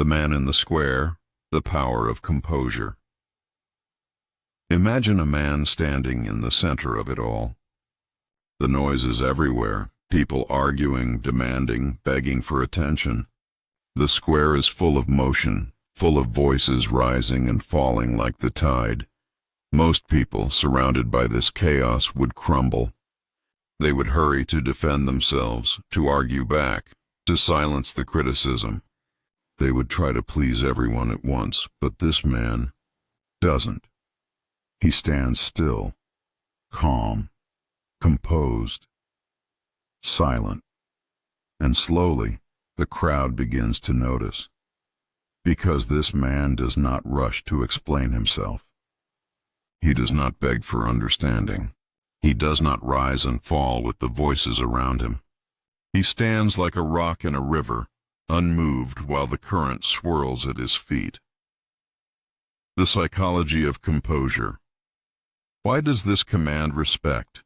The man in the square, the power of composure. Imagine a man standing in the center of it all. The noise is everywhere, people arguing, demanding, begging for attention. The square is full of motion, full of voices rising and falling like the tide. Most people, surrounded by this chaos, would crumble. They would hurry to defend themselves, to argue back, to silence the criticism. They would try to please everyone at once, but this man doesn't. He stands still, calm, composed, silent, and slowly the crowd begins to notice, because this man does not rush to explain himself. He does not beg for understanding. He does not rise and fall with the voices around him. He stands like a rock in a river, unmoved while the current swirls at his feet. The psychology of composure. Why does this command respect?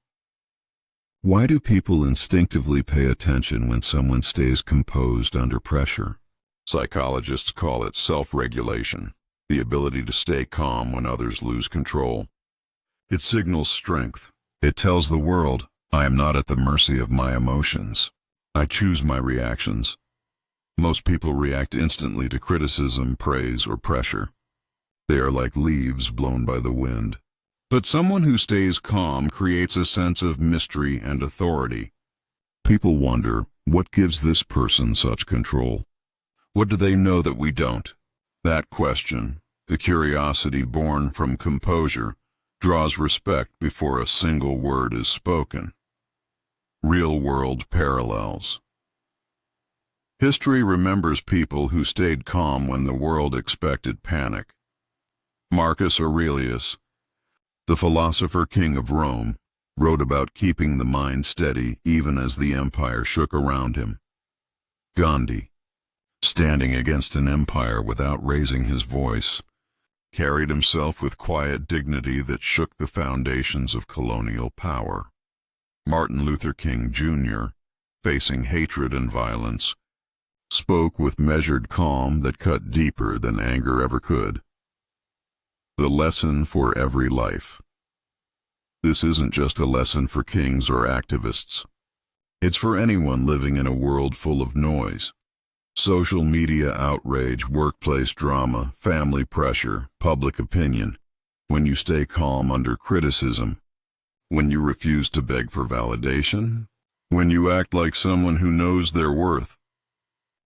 Why do people instinctively pay attention when someone stays composed under pressure? Psychologists call it self-regulation, the ability to stay calm when others lose control. It signals strength. It tells the world, I am not at the mercy of my emotions. I choose my reactions. Most people react instantly to criticism, praise, or pressure. They are like leaves blown by the wind. But someone who stays calm creates a sense of mystery and authority. People wonder, what gives this person such control? What do they know that we don't? That question, the curiosity born from composure, draws respect before a single word is spoken. Real-world parallels. History remembers people who stayed calm when the world expected panic. Marcus Aurelius, the philosopher king of Rome, wrote about keeping the mind steady even as the empire shook around him. Gandhi, standing against an empire without raising his voice, carried himself with quiet dignity that shook the foundations of colonial power. Martin Luther King Jr., facing hatred and violence, spoke with measured calm that cut deeper than anger ever could. The lesson for every life. This isn't just a lesson for kings or activists. It's for anyone living in a world full of noise. Social media outrage, workplace drama, family pressure, public opinion. When you stay calm under criticism. When you refuse to beg for validation. When you act like someone who knows their worth.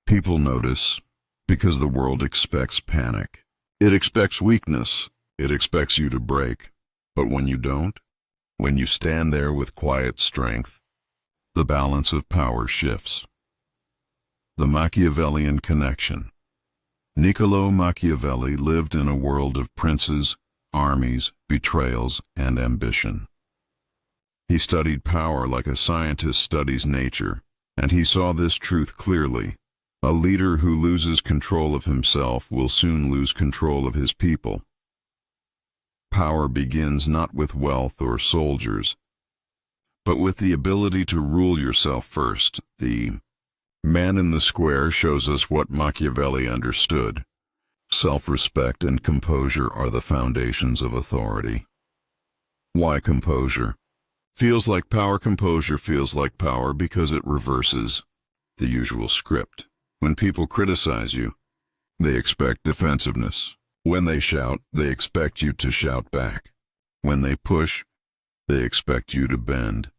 People notice because the world expects panic. It expects weakness. It expects you to break. But when you don't, when you stand there with quiet strength, the balance of power shifts. The Machiavellian connection. Niccolò Machiavelli lived in a world of princes, armies, betrayals, and ambition. He studied power like a scientist studies nature, and he saw this truth clearly. A leader who loses control of himself will soon lose control of his people. Power begins not with wealth or soldiers, but with the ability to rule yourself first. The man in the square shows us what Machiavelli understood. Self-respect and composure are the foundations of authority. Why composure? Feels like power. Composure feels like power because it reverses the usual script. When people criticize you, they expect defensiveness. When they shout, they expect you to shout back. When they push, they expect you to bend.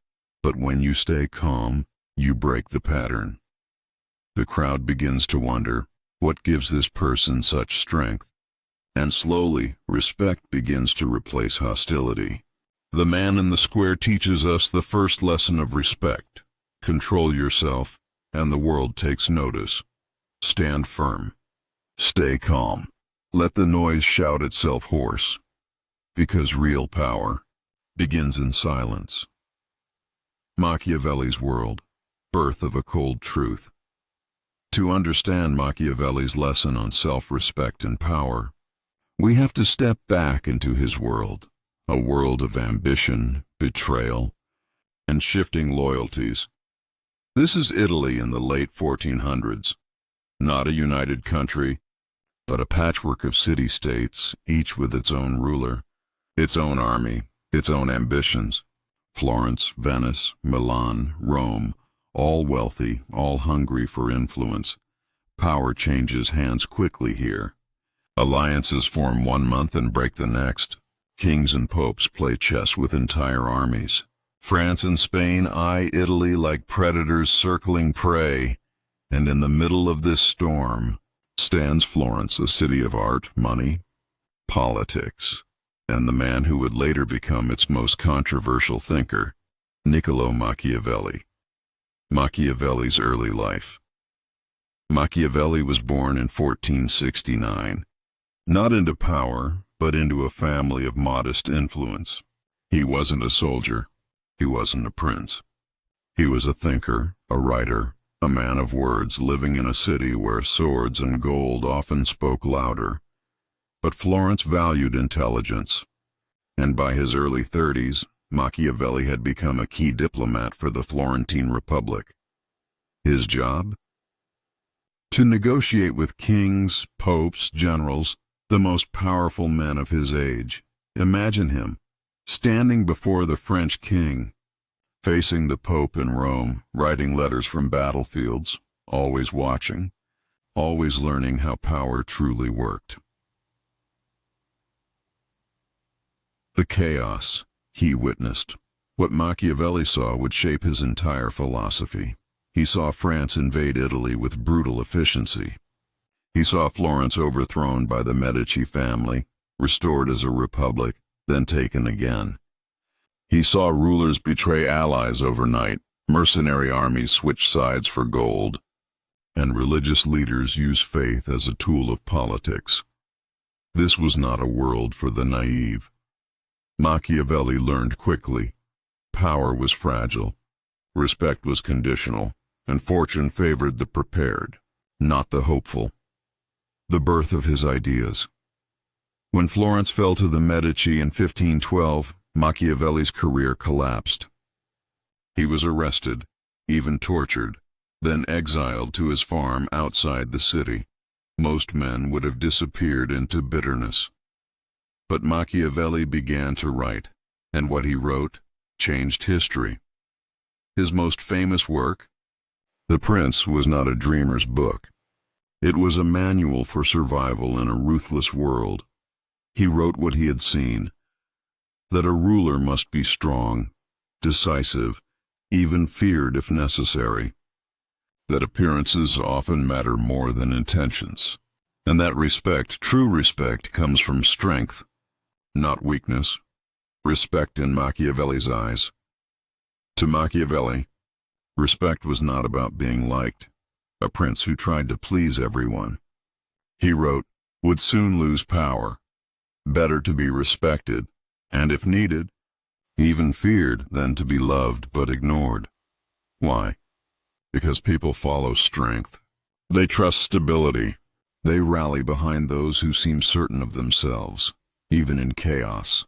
But when you stay calm, you break the pattern. The crowd begins to wonder, what gives this person such strength? And slowly, respect begins to replace hostility. The man in the square teaches us the first lesson of respect. Control yourself, and the world takes notice. Stand firm. Stay calm. Let the noise shout itself hoarse. Because real power begins in silence. Machiavelli's world, birth of a cold truth. To understand Machiavelli's lesson on self-respect and power, we have to step back into his world, a world of ambition, betrayal, and shifting loyalties. This is Italy in the late 1400s. Not a united country, but a patchwork of city-states, each with its own ruler, its own army, its own ambitions. Florence, Venice, Milan, Rome, all wealthy, all hungry for influence. Power changes hands quickly here. Alliances form one month and break the next. Kings and popes play chess with entire armies. France and Spain eye Italy like predators circling prey, and in the middle of this storm stands Florence, a city of art, money, politics, and the man who would later become its most controversial thinker, Niccolò Machiavelli. Machiavelli's early life. Machiavelli was born in 1469, not into power, but into a family of modest influence. He wasn't a soldier. He wasn't a prince. He was a thinker, a writer, a man of words living in a city where swords and gold often spoke louder. But Florence valued intelligence, and by his early 30s, Machiavelli had become a key diplomat for the Florentine Republic. His job? To negotiate with kings, popes, generals, the most powerful men of his age. Imagine him, standing before the French king, facing the Pope in Rome, writing letters from battlefields, always watching, always learning how power truly worked. The chaos he witnessed. What Machiavelli saw would shape his entire philosophy. He saw France invade Italy with brutal efficiency. He saw Florence overthrown by the Medici family, restored as a republic, then taken again. He saw rulers betray allies overnight, mercenary armies switch sides for gold, and religious leaders use faith as a tool of politics. This was not a world for the naive. Machiavelli learned quickly. Power was fragile, respect was conditional, and fortune favored the prepared, not the hopeful. The birth of his ideas. When Florence fell to the Medici in 1512, Machiavelli's career collapsed. He was arrested, even tortured, then exiled to his farm outside the city. Most men would have disappeared into bitterness. But Machiavelli began to write, and what he wrote changed history. His most famous work, The Prince, was not a dreamer's book. It was a manual for survival in a ruthless world. He wrote what he had seen, that a ruler must be strong, decisive, even feared if necessary, that appearances often matter more than intentions, and that respect, true respect, comes from strength, not weakness. Respect in Machiavelli's eyes. To Machiavelli, respect was not about being liked, a prince who tried to please everyone. He wrote, would soon lose power. Better to be respected, and if needed, even feared, than to be loved but ignored. Why? Because people follow strength. They trust stability. They rally behind those who seem certain of themselves, even in chaos.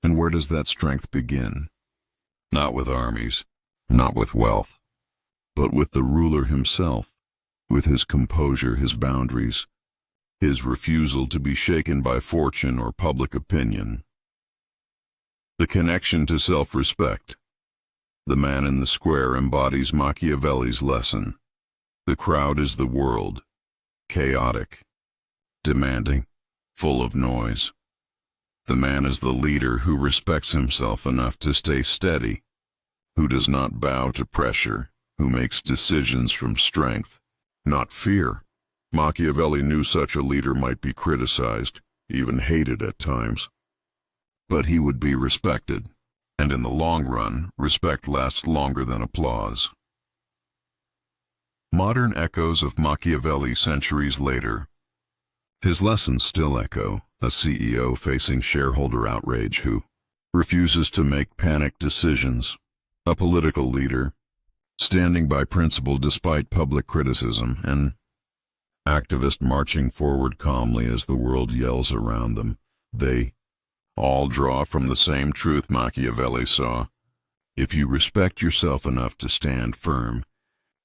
And where does that strength begin? Not with armies, not with wealth, but with the ruler himself, with his composure, his boundaries, his refusal to be shaken by fortune or public opinion. The connection to self-respect. The man in the square embodies Machiavelli's lesson. The crowd is the world, chaotic, demanding, full of noise. The man is the leader who respects himself enough to stay steady, who does not bow to pressure, who makes decisions from strength, not fear. Machiavelli knew such a leader might be criticized, even hated at times. But he would be respected, and in the long run, respect lasts longer than applause. Modern echoes of Machiavelli centuries later. His lessons still echo, a CEO facing shareholder outrage who refuses to make panicked decisions, a political leader standing by principle despite public criticism, an activist marching forward calmly as the world yells around them. They all draw from the same truth Machiavelli saw. If you respect yourself enough to stand firm,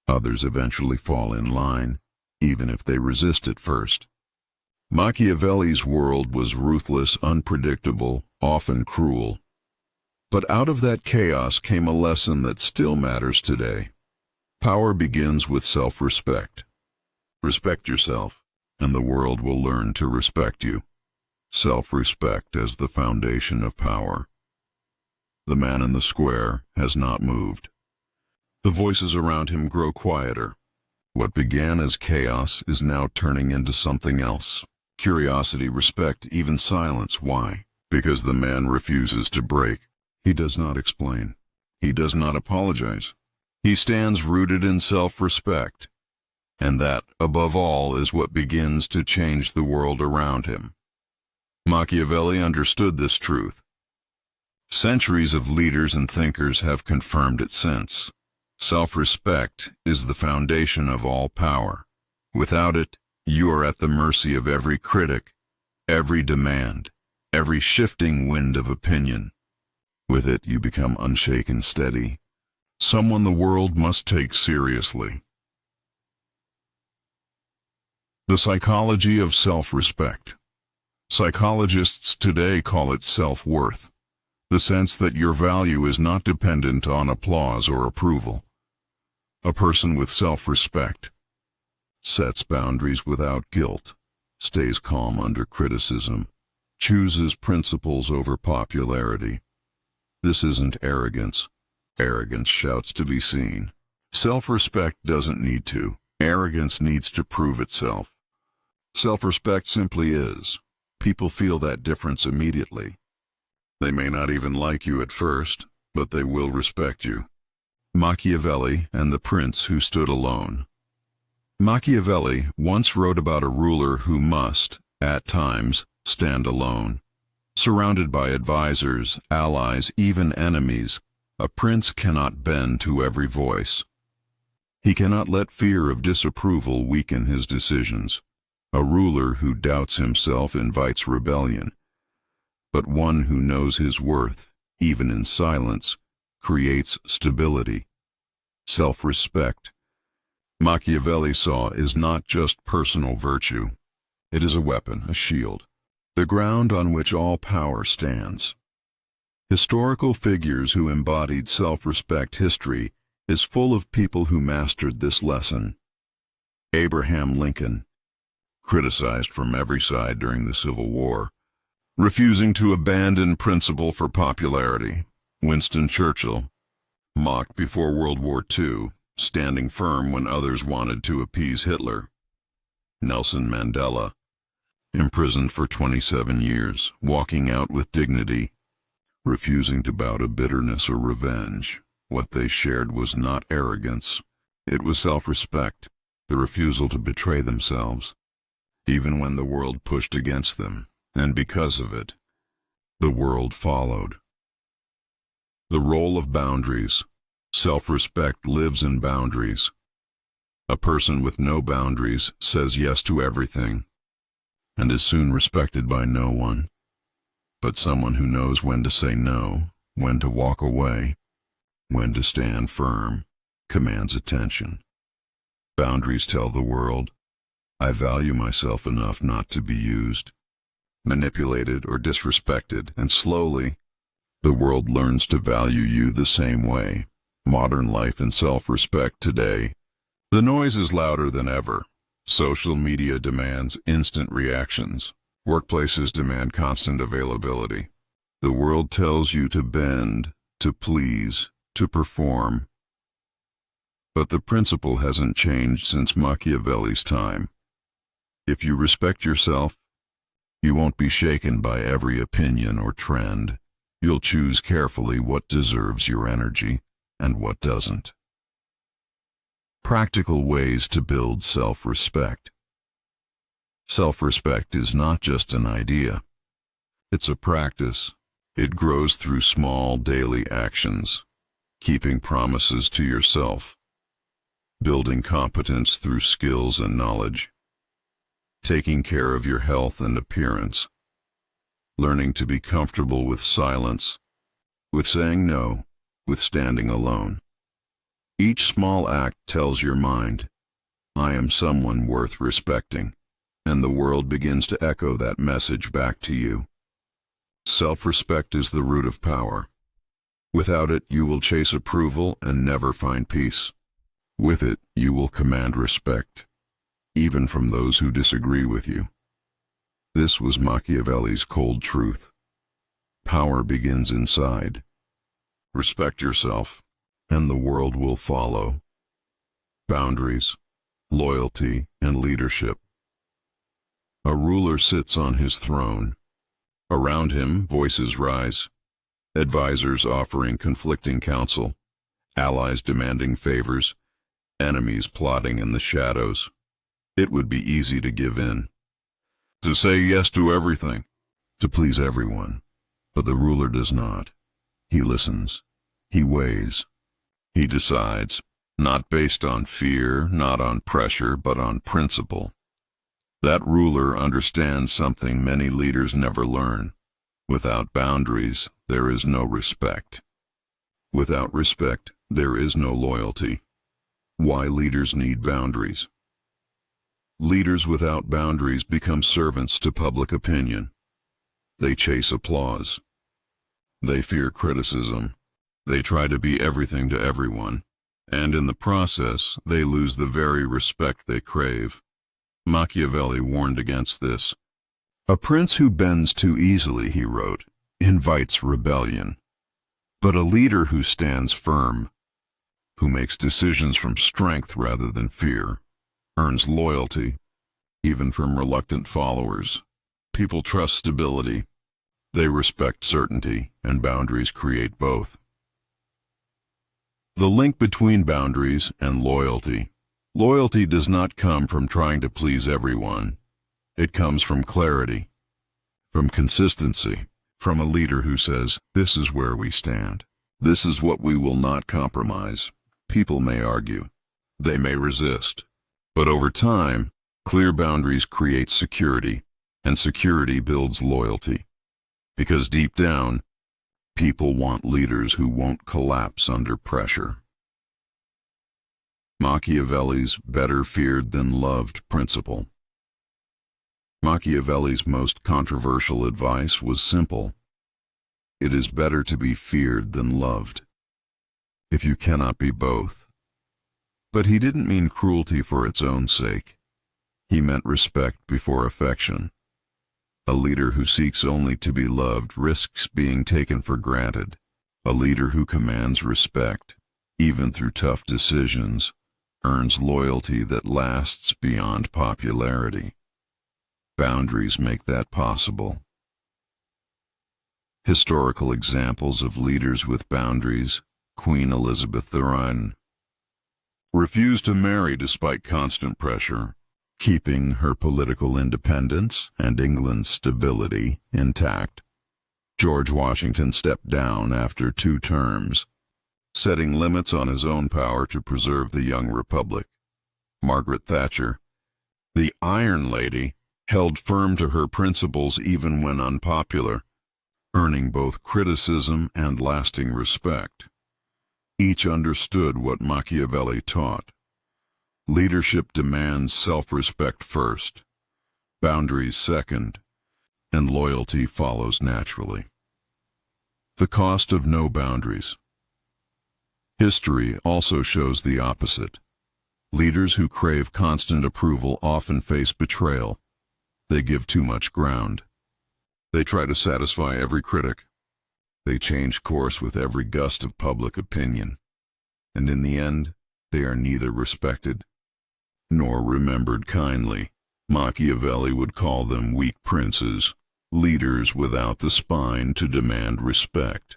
others eventually fall in line, even if they resist at first. Machiavelli's world was ruthless, unpredictable, often cruel. But out of that chaos came a lesson that still matters today. Power begins with self-respect. Respect yourself, and the world will learn to respect you. Self-respect as the foundation of power. The man in the square has not moved. The voices around him grow quieter. What began as chaos is now turning into something else. Curiosity, respect, even silence. Why? Because the man refuses to break. He does not explain. He does not apologize. He stands rooted in self-respect. And that, above all, is what begins to change the world around him. Machiavelli understood this truth. Centuries of leaders and thinkers have confirmed it since. Self-respect is the foundation of all power. Without it, you are at the mercy of every critic, every demand, every shifting wind of opinion. With it, you become unshaken, steady, someone the world must take seriously. The psychology of self-respect. Psychologists today call it self-worth, the sense that your value is not dependent on applause or approval. A person with self-respect sets boundaries without guilt, stays calm under criticism, chooses principles over popularity. This isn't arrogance. Arrogance shouts to be seen. Self-respect doesn't need to. Arrogance needs to prove itself. Self-respect simply is. People feel that difference immediately. They may not even like you at first, but they will respect you. Machiavelli and the prince who stood alone. Machiavelli once wrote about a ruler who must, at times, stand alone. Surrounded by advisors, allies, even enemies, a prince cannot bend to every voice. He cannot let fear of disapproval weaken his decisions. A ruler who doubts himself invites rebellion. But one who knows his worth, even in silence, creates stability. Self-respect, Machiavelli saw, is not just personal virtue. It is a weapon, a shield, the ground on which all power stands. Historical figures who embodied self-respect. History is full of people who mastered this lesson. Abraham Lincoln, criticized from every side during the Civil War, refusing to abandon principle for popularity. Winston Churchill, mocked before World War II, standing firm when others wanted to appease Hitler. Nelson Mandela, imprisoned for 27 years, walking out with dignity, refusing to bow to bitterness or revenge. What they shared was not arrogance. It was self-respect, the refusal to betray themselves, even when the world pushed against them, and because of it, the world followed. The role of boundaries. Self-respect lives in boundaries. A person with no boundaries says yes to everything, and is soon respected by no one. But someone who knows when to say no, when to walk away, when to stand firm, commands attention. Boundaries tell the world, I value myself enough not to be used, manipulated, or disrespected, and slowly, the world learns to value you the same way. Modern life and self-respect today. The noise is louder than ever. Social media demands instant reactions. Workplaces demand constant availability. The world tells you to bend, to please, to perform. But the principle hasn't changed since Machiavelli's time. If you respect yourself, you won't be shaken by every opinion or trend. You'll choose carefully what deserves your energy and what doesn't. Practical ways to build self-respect. Self-respect is not just an idea. It's a practice. It grows through small daily actions, keeping promises to yourself, building competence through skills and knowledge, taking care of your health and appearance, learning to be comfortable with silence, with saying no, with standing alone. Each small act tells your mind, I am someone worth respecting. and the world begins to echo that message back to you. Self-respect is the root of power. Without it, you will chase approval and never find peace. With it, you will command respect, even from those who disagree with you. This was Machiavelli's cold truth. Power begins inside. Respect yourself, and the world will follow. Boundaries, loyalty, and leadership. A ruler sits on his throne. Around him, voices rise. Advisors offering conflicting counsel, allies demanding favors, enemies plotting in the shadows. It would be easy to give in, to say yes to everything, to please everyone. But the ruler does not. He listens. He weighs. He decides, not based on fear, not on pressure, but on principle. That ruler understands something many leaders never learn. Without boundaries, there is no respect. Without respect, there is no loyalty. Why leaders need boundaries. Leaders without boundaries become servants to public opinion. They chase applause. They fear criticism. They try to be everything to everyone, and in the process, they lose the very respect they crave. Machiavelli warned against this. A prince who bends too easily, he wrote, invites rebellion. But a leader who stands firm, who makes decisions from strength rather than fear, earns loyalty, even from reluctant followers. People trust stability. They respect certainty, and boundaries create both. The link between boundaries and loyalty. Loyalty does not come from trying to please everyone. It comes from clarity, from consistency, from a leader who says, this is where we stand. This is what we will not compromise. People may argue. They may resist. But over time, clear boundaries create security, and security builds loyalty. Because deep down, people want leaders who won't collapse under pressure. Machiavelli's better feared than loved principle. Machiavelli's most controversial advice was simple. It is better to be feared than loved, if you cannot be both. But he didn't mean cruelty for its own sake. He meant respect before affection. A leader who seeks only to be loved risks being taken for granted. A leader who commands respect, even through tough decisions, earns loyalty that lasts beyond popularity. Boundaries make that possible. Historical examples of leaders with boundaries. Queen Elizabeth II refused to marry despite constant pressure, keeping her political independence and England's stability intact. George Washington stepped down after 2 terms, setting limits on his own power to preserve the young republic. Margaret Thatcher, the Iron Lady, held firm to her principles even when unpopular, earning both criticism and lasting respect. Each understood what Machiavelli taught. Leadership demands self-respect first, boundaries second, and loyalty follows naturally. The cost of no boundaries. History also shows the opposite. Leaders who crave constant approval often face betrayal. They give too much ground. They try to satisfy every critic. They change course with every gust of public opinion. And in the end, they are neither respected nor remembered kindly. Machiavelli would call them weak princes, leaders without the spine to demand respect.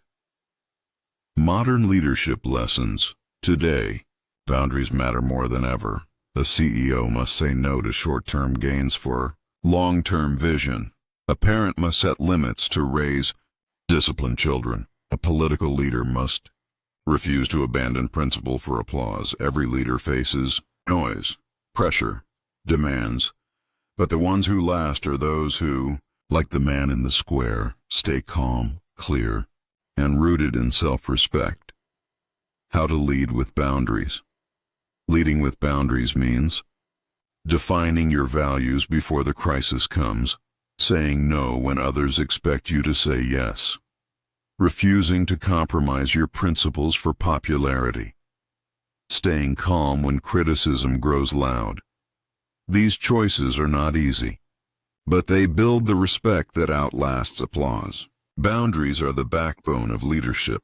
Modern leadership lessons. Today, boundaries matter more than ever. A CEO must say no to short-term gains for long-term vision. A parent must set limits to raise disciplined children. A political leader must refuse to abandon principle for applause. Every leader faces noise, pressure, demands, but the ones who last are those who, like the man in the square, stay calm, clear, and rooted in self-respect. How to lead with boundaries. Leading with boundaries means defining your values before the crisis comes, saying no when others expect you to say yes, refusing to compromise your principles for popularity, staying calm when criticism grows loud. These choices are not easy, but they build the respect that outlasts applause. Boundaries are the backbone of leadership.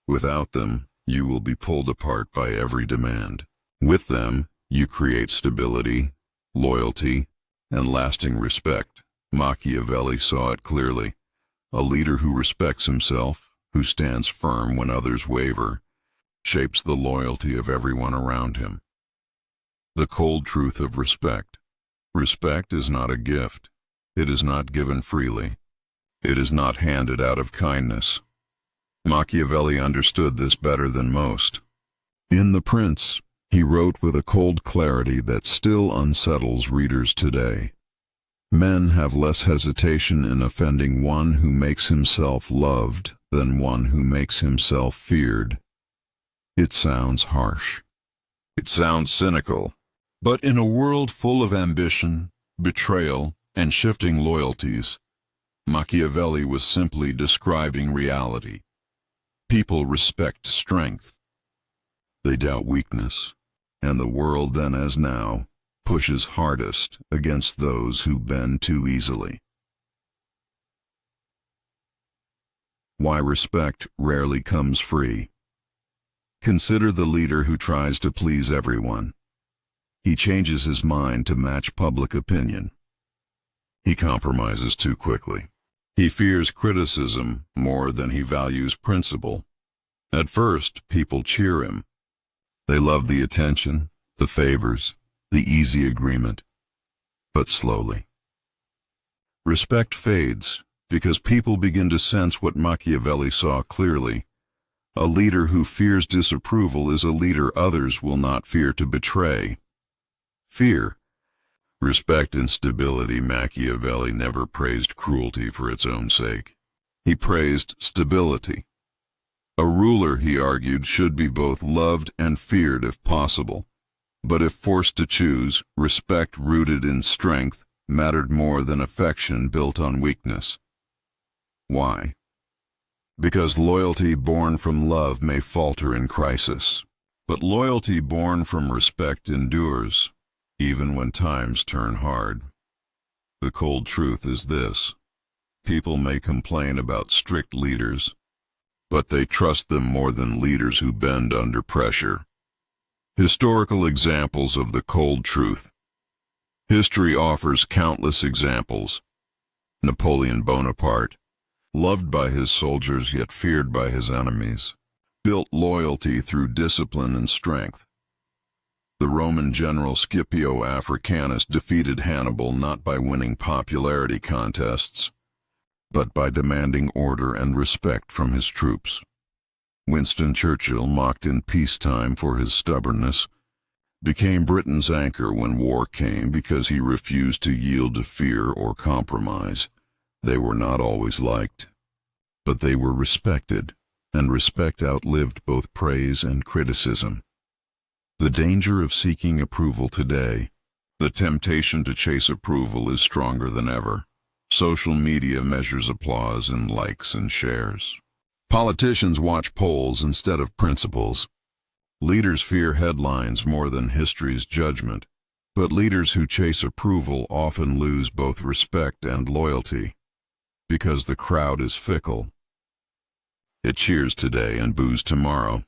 Without them, you will be pulled apart by every demand. With them, you create stability, loyalty, and lasting respect. Machiavelli saw it clearly. A leader who respects himself, who stands firm when others waver, shapes the loyalty of everyone around him. The cold truth of respect. Respect is not a gift. It is not given freely. It is not handed out of kindness. Machiavelli understood this better than most. In The Prince, he wrote with a cold clarity that still unsettles readers today. Men have less hesitation in offending one who makes himself loved than one who makes himself feared. It sounds harsh. It sounds cynical. But in a world full of ambition, betrayal, and shifting loyalties, Machiavelli was simply describing reality. People respect strength. They doubt weakness, and the world then as now pushes hardest against those who bend too easily. Why respect rarely comes free. Consider the leader who tries to please everyone. He changes his mind to match public opinion. He compromises too quickly. He fears criticism more than he values principle. At first, people cheer him. They love the attention, the favors, the easy agreement. But slowly, respect fades because people begin to sense what Machiavelli saw clearly. A leader who fears disapproval is a leader others will not fear to betray. Fear, respect, and stability. Machiavelli never praised cruelty for its own sake. He praised stability. A ruler, he argued, should be both loved and feared if possible. But if forced to choose, respect rooted in strength mattered more than affection built on weakness. Why? Because loyalty born from love may falter in crisis, but loyalty born from respect endures, even when times turn hard. The cold truth is this: people may complain about strict leaders, but they trust them more than leaders who bend under pressure. Historical examples of the cold truth. History offers countless examples. Napoleon Bonaparte, loved by his soldiers yet feared by his enemies, built loyalty through discipline and strength. The Roman general Scipio Africanus defeated Hannibal not by winning popularity contests, but by demanding order and respect from his troops. Winston Churchill, mocked in peacetime for his stubbornness, became Britain's anchor when war came because he refused to yield to fear or compromise. They were not always liked, but they were respected, and respect outlived both praise and criticism. The danger of seeking approval today. The temptation to chase approval is stronger than ever. Social media measures applause in likes and shares. Politicians watch polls instead of principles. Leaders fear headlines more than history's judgment, but leaders who chase approval often lose both respect and loyalty, because the crowd is fickle. It cheers today and boos tomorrow.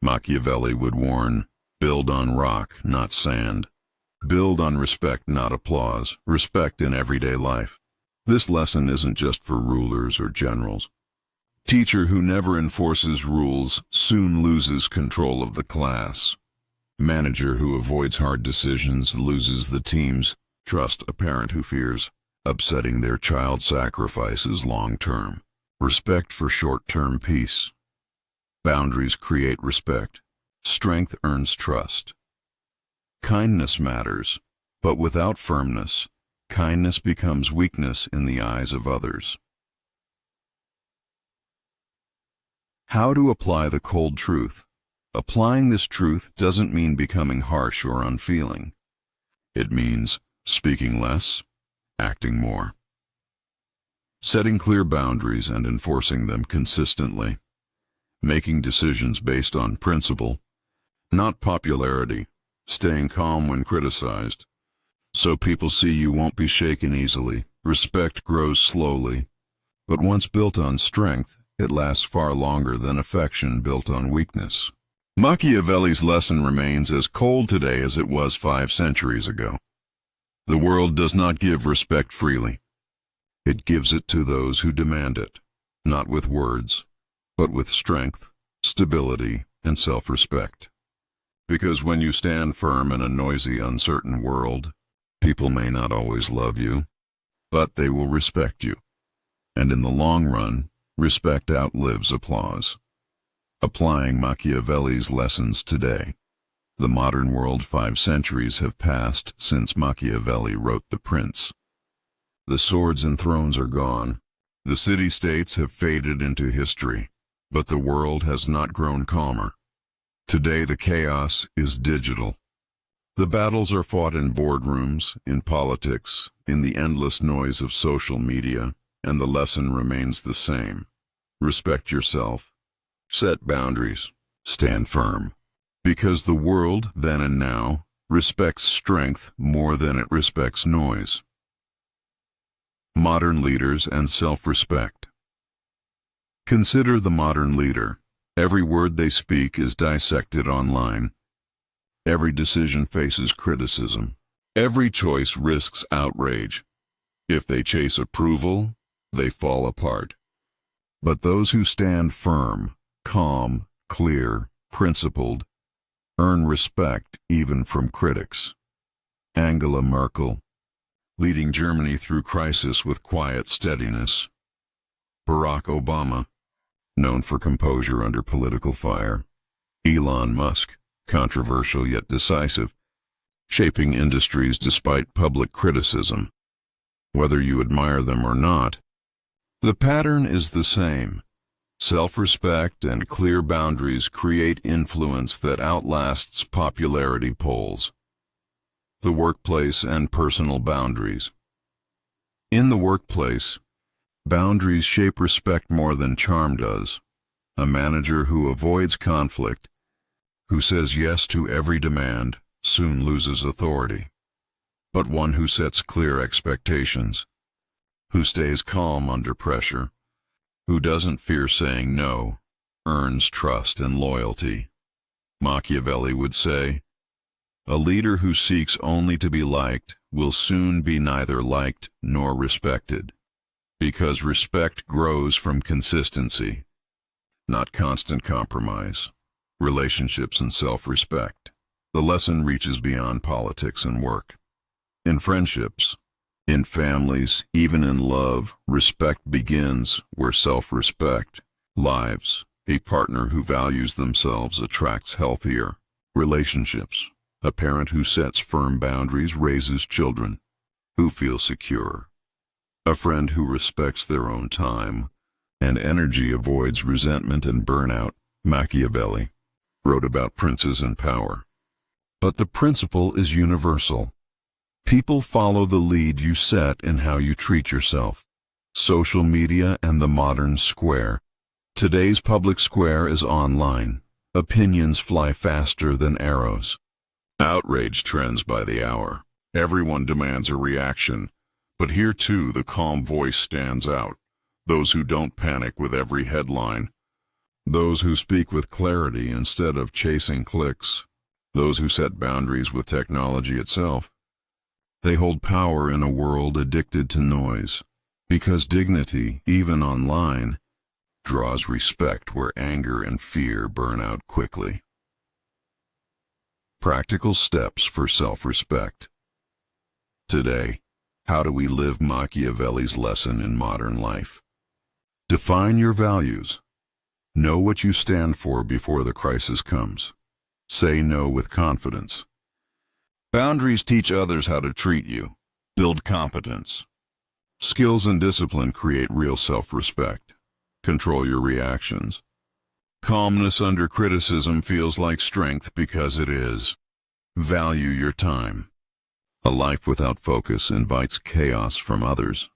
Machiavelli would warn, build on rock, not sand. Build on respect, not applause. Respect in everyday life. This lesson isn't just for rulers or generals. Teacher who never enforces rules soon loses control of the class. Manager who avoids hard decisions loses the team's trust. A parent who fears upsetting their child sacrifices long-term. Respect for short-term peace. Boundaries create respect. Strength earns trust. Kindness matters, but without firmness, kindness becomes weakness in the eyes of others. How to apply the cold truth. Applying this truth doesn't mean becoming harsh or unfeeling. It means speaking less, acting more. Setting clear boundaries and enforcing them consistently. Making decisions based on principle, not popularity. Staying calm when criticized. So people see you won't be shaken easily. Respect grows slowly, but once built on strength, it lasts far longer than affection built on weakness. Machiavelli's lesson remains as cold today as it was 5 centuries ago. The world does not give respect freely. It gives it to those who demand it, not with words, but with strength, stability, and self-respect. Because when you stand firm in a noisy, uncertain world, people may not always love you, but they will respect you. And in the long run, respect outlives applause. Applying Machiavelli's lessons today. The modern world 5 centuries have passed since Machiavelli wrote The Prince. The swords and thrones are gone. The city-states have faded into history, but the world has not grown calmer. Today the chaos is digital. The battles are fought in boardrooms, in politics, in the endless noise of social media, and the lesson remains the same. Respect yourself. Set boundaries. Stand firm. Because the world, then and now, respects strength more than it respects noise. Modern leaders and self-respect. Consider the modern leader. Every word they speak is dissected online. Every decision faces criticism. Every choice risks outrage. If they chase approval, they fall apart. But those who stand firm, calm, clear, principled, earn respect even from critics. Angela Merkel, leading Germany through crisis with quiet steadiness. Barack Obama, known for composure under political fire. Elon Musk, controversial yet decisive, shaping industries despite public criticism. Whether you admire them or not, the pattern is the same. Self-respect and clear boundaries create influence that outlasts popularity polls. The workplace and personal boundaries. In the workplace, boundaries shape respect more than charm does. A manager who avoids conflict, who says yes to every demand, soon loses authority. But one who sets clear expectations, who stays calm under pressure, who doesn't fear saying no, earns trust and loyalty. Machiavelli would say, "A leader who seeks only to be liked will soon be neither liked nor respected." Because respect grows from consistency, not constant compromise. Relationships and self-respect. The lesson reaches beyond politics and work. In friendships, in families, even in love, respect begins where self-respect lives. A partner who values themselves attracts healthier relationships. A parent who sets firm boundaries raises children who feel secure. A friend who respects their own time and energy avoids resentment and burnout. Machiavelli wrote about princes and power. But the principle is universal. People follow the lead you set in how you treat yourself. Social media and the modern square. Today's public square is online. Opinions fly faster than arrows. Outrage trends by the hour. Everyone demands a reaction. But here too the calm voice stands out. Those who don't panic with every headline. Those who speak with clarity instead of chasing clicks. Those who set boundaries with technology itself. They hold power in a world addicted to noise. Because dignity, even online, draws respect where anger and fear burn out quickly. Practical steps for self-respect. Today, how do we live Machiavelli's lesson in modern life? Define your values. Know what you stand for before the crisis comes. Say no with confidence. Boundaries teach others how to treat you. Build competence. Skills and discipline create real self-respect. Control your reactions. Calmness under criticism feels like strength because it is. Value your time. A life without focus invites chaos from others.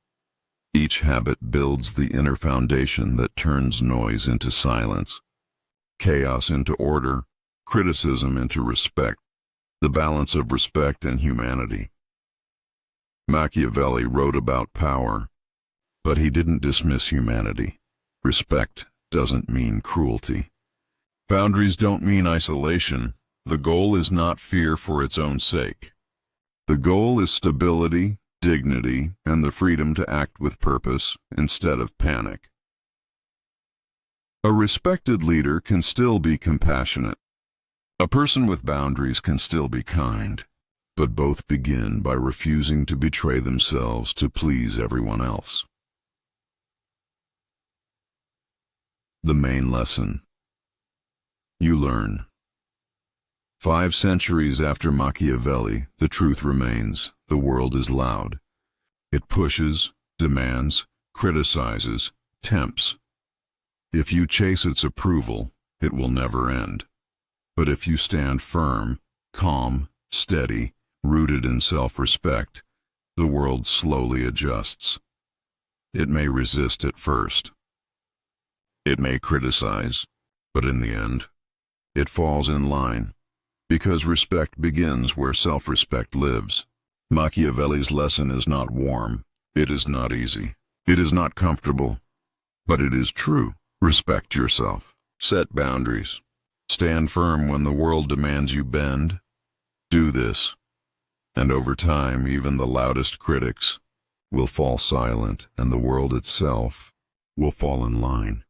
Each habit builds the inner foundation that turns noise into silence, chaos into order, criticism into respect, the balance of respect and humanity. Machiavelli wrote about power, but he didn't dismiss humanity. Respect doesn't mean cruelty. Boundaries don't mean isolation. The goal is not fear for its own sake. The goal is stability, dignity, and the freedom to act with purpose instead of panic. A respected leader can still be compassionate. A person with boundaries can still be kind, but both begin by refusing to betray themselves to please everyone else. The main lesson. You learn. 5 centuries after Machiavelli, the truth remains: the world is loud. It pushes, demands, criticizes, tempts. If you chase its approval, it will never end. But if you stand firm, calm, steady, rooted in self-respect, the world slowly adjusts. It may resist at first. It may criticize, but in the end, it falls in line, because respect begins where self-respect lives. Machiavelli's lesson is not warm. It is not easy. It is not comfortable. But it is true. Respect yourself. Set boundaries. Stand firm when the world demands you bend. Do this, and over time, even the loudest critics will fall silent, and the world itself will fall in line.